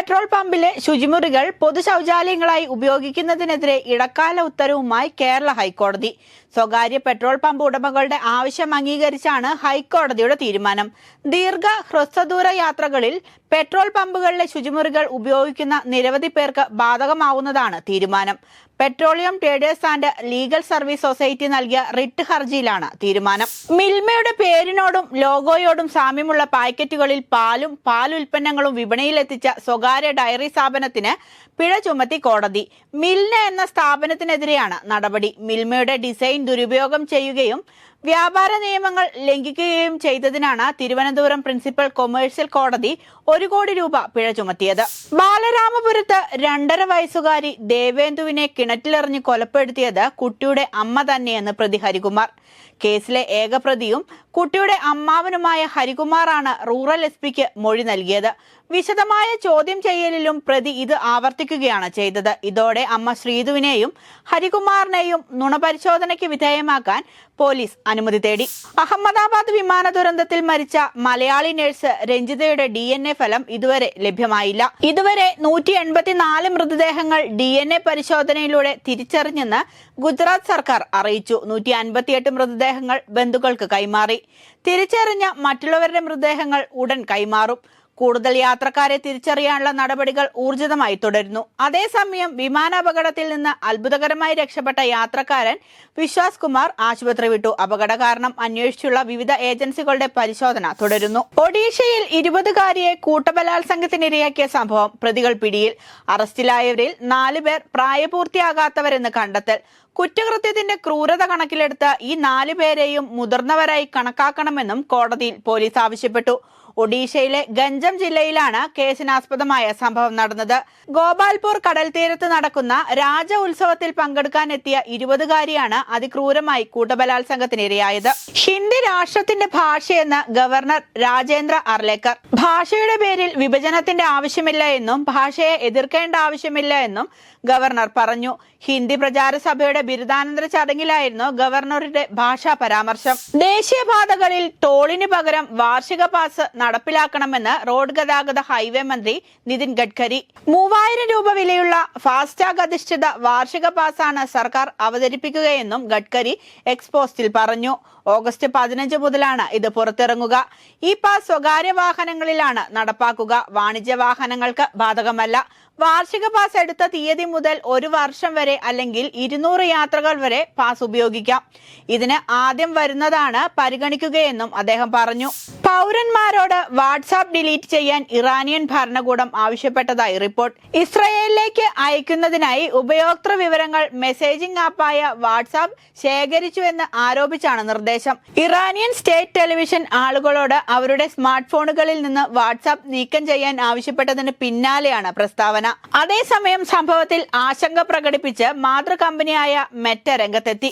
Petrol പമ്പിലെ ശുചിമുറികൾ പൊതു ശൗചാലയങ്ങളായി ഉപയോഗിക്കുന്നതിനെതിരെ ഇടക്കാല ഉത്തരവുമായി കേരള ഹൈക്കോടതി. സ്വകാര്യ പെട്രോൾ പമ്പ് ഉടമകളുടെ ആവശ്യം അംഗീകരിച്ചാണ് ഹൈക്കോടതിയുടെ തീരുമാനം. ദീർഘ ഹ്രസ്വദൂര യാത്രകളിൽ പെട്രോൾ പമ്പുകളിലെ ശുചിമുറികൾ ഉപയോഗിക്കുന്ന നിരവധി പേർക്ക് ബാധകമാവുന്നതാണ് തീരുമാനം. Petroleum traders and legal service society നൽകിയ റിട്ട് ഹർജിയിലാണ് തീരുമാനം. മിൽമയുടെ പേരിനോടും ലോഗോയോടും സാമ്യമുള്ള പാക്കറ്റുകളിൽ പാലും പാലുൽപ്പന്നങ്ങളും വിപണിയിലെത്തിച്ച സ്വകാര്യ ഡയറി സ്ഥാപനത്തിന് പിഴ ചുമത്തി കോടതി. മിൽന എന്ന സ്ഥാപനത്തിനെതിരെയാണ് നടപടി. മിൽമയുടെ ഡിസൈൻ ദുരുപയോഗം ചെയ്യുകയും വ്യാപാര നിയമങ്ങൾ ലംഘിക്കുകയും ചെയ്തതിനാണ് തിരുവനന്തപുരം പ്രിൻസിപ്പൽ കൊമേഴ്സ്യൽ കോടതി 1 കോടി രൂപ പിഴ ചുമത്തിയത്. ബാലരാമപുരത്ത് 2.5 വയസ്സുകാരി ദേവേന്ദുവിനെ കിണറ്റിലെറിഞ്ഞ് കൊലപ്പെടുത്തിയത് കുട്ടിയുടെ അമ്മ തന്നെയെന്ന് പ്രതി ഹരികുമാർ. കേസിലെ ഏക പ്രതിയും കുട്ടിയുടെ അമ്മാവനുമായ ഹരികുമാറാണ് റൂറൽ എസ്.പിക്ക് മൊഴി നൽകിയത്. വിശദമായ ചോദ്യം ചെയ്യലിലും പ്രതി ഇത് ആവർത്തിക്കുകയാണ് ചെയ്തത്. ഇതോടെ അമ്മ ശ്രീധുവിനെയും ഹരികുമാറിനെയും നുണപരിശോധനയ്ക്ക് വിധേയമാക്കാൻ പോലീസ് അനുമതി തേടി. അഹമ്മദാബാദ് വിമാന ദുരന്തത്തിൽ മരിച്ച മലയാളി നഴ്സ് രഞ്ജിതയുടെ DNA ഫലം ഇതുവരെ ലഭ്യമായില്ല. ഇതുവരെ 184 മൃതദേഹങ്ങൾ DNA പരിശോധനയിലൂടെ തിരിച്ചറിഞ്ഞെന്ന് ഗുജറാത്ത് സർക്കാർ അറിയിച്ചു. 158 മൃതദേഹങ്ങൾ ബന്ധുക്കൾക്ക് കൈമാറി. തിരിച്ചറിഞ്ഞ മറ്റുള്ളവരുടെ മൃതദേഹങ്ങൾ ഉടൻ കൈമാറും. കൂടുതൽ യാത്രക്കാരെ തിരിച്ചറിയാനുള്ള നടപടികൾ ഊർജിതമായി തുടരുന്നു. അതേസമയം വിമാനാപകടത്തിൽ നിന്ന് അത്ഭുതകരമായി രക്ഷപ്പെട്ട യാത്രക്കാരൻ വിശ്വാസ് കുമാർ ആശുപത്രി വിട്ടു. അപകട കാരണം അന്വേഷിച്ചുള്ള വിവിധ ഏജൻസികളുടെ പരിശോധന തുടരുന്നു. ഒഡീഷയിൽ 20-കാരിയെ കൂട്ടബലാത്സംഗത്തിനിരയാക്കിയ സംഭവം. പ്രതികൾ പിടിയിൽ. അറസ്റ്റിലായവരിൽ 4 പേർ പ്രായപൂർത്തിയാകാത്തവരെന്ന് കണ്ടെത്തൽ. കുറ്റകൃത്യത്തിന്റെ ക്രൂരത കണക്കിലെടുത്ത് ഈ 4 പേരെയും മുതിർന്നവരായി കണക്കാക്കണമെന്നും കോടതിയിൽ പോലീസ് ആവശ്യപ്പെട്ടു. ഒഡീഷയിലെ ഗഞ്ചം ജില്ലയിലാണ് കേസിനാസ്പദമായ സംഭവം നടന്നത്. ഗോപാൽപൂർ കടൽ തീരത്ത് നടക്കുന്ന രാജ ഉത്സവത്തിൽ പങ്കെടുക്കാനെത്തിയ 20-കാരിയാണ് അതിക്രൂരമായി കൂട്ടബലാത്സംഗത്തിനിരയായത്. ഹിന്ദി രാഷ്ട്രത്തിന്റെ ഭാഷയെന്ന് ഗവർണർ രാജേന്ദ്ര അർലേക്കർ. ഭാഷയുടെ പേരിൽ വിഭജനത്തിന്റെ ആവശ്യമില്ല എന്നും ഭാഷയെ എതിർക്കേണ്ട ആവശ്യമില്ല എന്നും ഗവർണർ പറഞ്ഞു. ഹിന്ദി പ്രചാര സഭയുടെ ബിരുദാനന്തര ചടങ്ങിലായിരുന്നു ഗവർണറുടെ ഭാഷാ പരാമർശം. ദേശീയപാതകളിൽ ടോളിന് പകരം വാർഷിക പാസ് നടപ്പിലാക്കണമെന്ന് റോഡ് ഗതാഗത ഹൈവേ മന്ത്രി നിതിൻ ഗഡ്കരി. 3000 രൂപ വിലയുള്ള ഫാസ്ടാഗ് അധിഷ്ഠിത വാർഷിക പാസാണ് സർക്കാർ അവതരിപ്പിക്കുകയെന്നും ഗഡ്കരി എക്സ് പോസ്റ്റിൽ പറഞ്ഞു. ഓഗസ്റ്റ് 15 മുതലാണ് ഇത് പുറത്തിറങ്ങുക. ഈ പാസ് സ്വകാര്യ വാഹനങ്ങളിലാണ് നടപ്പാക്കുക. വാണിജ്യ വാഹനങ്ങൾക്ക് ബാധകമല്ല. വാർഷിക പാസ് എടുത്ത തീയതി മുതൽ 1 വർഷം വരെ അല്ലെങ്കിൽ 200 യാത്രകൾ വരെ പാസ് ഉപയോഗിക്കാം. ഇതിന് ആദ്യം വരുന്നതാണ് പരിഗണിക്കുകയെന്നും അദ്ദേഹം പറഞ്ഞു. പൗരന്മാരോട് വാട്സാപ്പ് ഡിലീറ്റ് ചെയ്യാൻ ഇറാനിയൻ ഭരണകൂടം ആവശ്യപ്പെട്ടതായി റിപ്പോർട്ട്. ഇസ്രയേലിലേക്ക് അയക്കുന്നതിനായി ഉപയോക്തൃ വിവരങ്ങൾ മെസ്സേജിംഗ് ആപ്പായ വാട്സാപ്പ് ശേഖരിച്ചുവെന്ന് ആരോപിച്ചാണ് നിർദ്ദേശം. ഇറാനിയൻ സ്റ്റേറ്റ് ടെലിവിഷൻ ആളുകളോട് അവരുടെ സ്മാർട്ട് ഫോണുകളിൽ നിന്ന് വാട്സാപ്പ് നീക്കം ചെയ്യാൻ ആവശ്യപ്പെട്ടതിന് പിന്നാലെയാണ് പ്രസ്താവന. അതേസമയം സംഭവത്തിൽ ആശങ്ക പ്രകടിപ്പിച്ച് മാതൃ കമ്പനിയായ മെറ്റ രംഗത്തെത്തി.